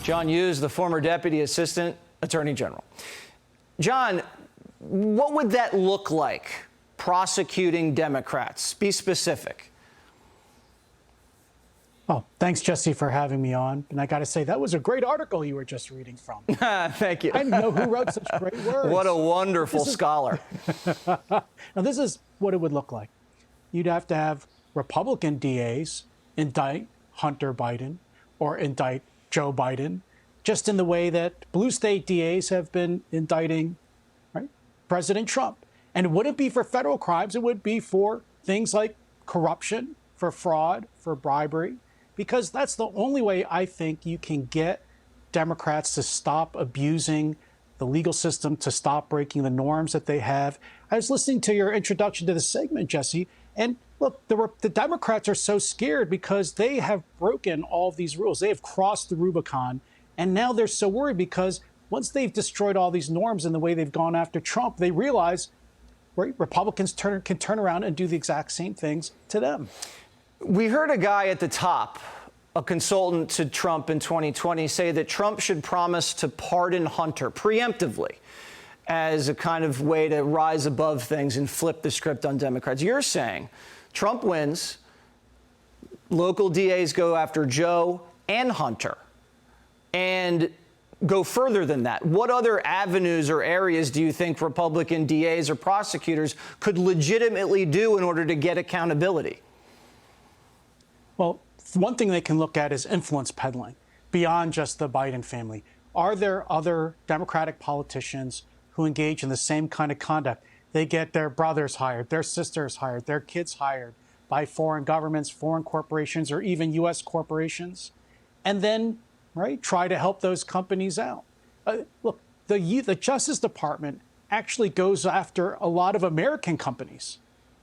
John Yoo is the former Deputy Assistant Attorney General. John, what would that look like, prosecuting Democrats? Be specific. Oh, thanks, Jesse, for having me on. And I got to say, that was a great article you were just reading from. Thank you. I didn't know who wrote such great words. What a wonderful scholar. Now, this is what it would look like. You'd have to have Republican DAs indict Hunter Biden or indict Joe Biden, just in the way that blue state DAs have been indicting, right, President Trump. And it wouldn't be for federal crimes. It would be for things like corruption, for fraud, for bribery, because that's the only way I think you can get Democrats to stop abusing the legal system, to stop breaking the norms that they have. I was listening to your introduction to the segment, Jesse, and look, the Democrats are so scared because they have broken all of these rules. They have crossed the Rubicon, and now they're so worried because once they've destroyed all these norms and the way they've gone after Trump, they realize, right, Republicans can turn around and do the exact same things to them. We heard a guy at the top, a consultant to Trump in 2020, say that Trump should promise to pardon Hunter preemptively as a kind of way to rise above things and flip the script on Democrats. You're saying Trump wins, local DAs go after Joe and Hunter, and go further than that. What other avenues or areas do you think Republican DAs or prosecutors could legitimately do in order to get accountability? Well, one thing they can look at is influence peddling beyond just the Biden family. Are there other Democratic politicians who engage in the same kind of conduct? They get their brothers hired, their sisters hired, their kids hired by foreign governments, foreign corporations, or even U.S. corporations, and then, right, try to help those companies out. Look, the Justice Department actually goes after a lot of American companies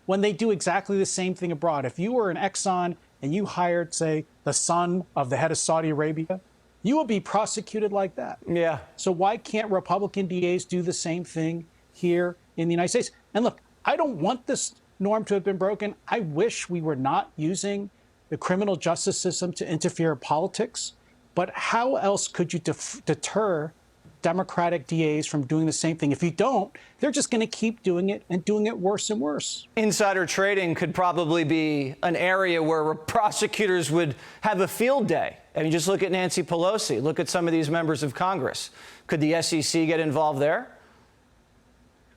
when they do exactly the same thing abroad. If you were an Exxon and you hired, say, the son of the head of Saudi Arabia, you will be prosecuted like that. Yeah. So why can't Republican DAs do the same thing here in the United States? And look, I don't want this norm to have been broken. I wish we were not using the criminal justice system to interfere in politics. But how else could you deter Democratic DAs from doing the same thing? If you don't, they're just going to keep doing it and doing it worse and worse. Insider trading could probably be an area where prosecutors would have a field day. I mean, just look at Nancy Pelosi. Look at some of these members of Congress. Could the SEC get involved there?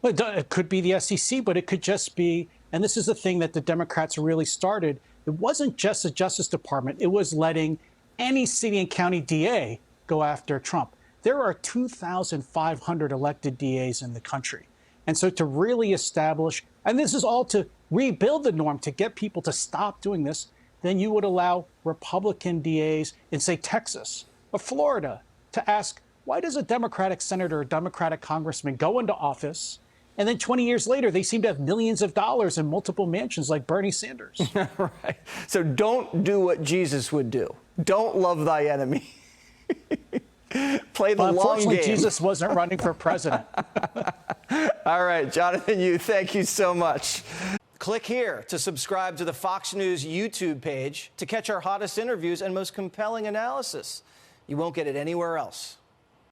Well, it could be the SEC, but it could just be, and this is the thing that the Democrats really started, it wasn't just the Justice Department. It was letting any city and county DA go after Trump. There are 2,500 elected DAs in the country. And so to really establish, and this is all to rebuild the norm, to get people to stop doing this, then you would allow Republican DAs in, say, Texas or Florida to ask, why does a Democratic senator or Democratic congressman go into office, and then 20 years later, they seem to have millions of dollars in multiple mansions like Bernie Sanders? Right. So don't do what Jesus would do. Don't love thy enemy. Play the long game. Jesus wasn't running for president. All right, Jonathan Yoo, thank you so much. Click here to subscribe to the Fox News YouTube page to catch our hottest interviews and most compelling analysis. You won't get it anywhere else.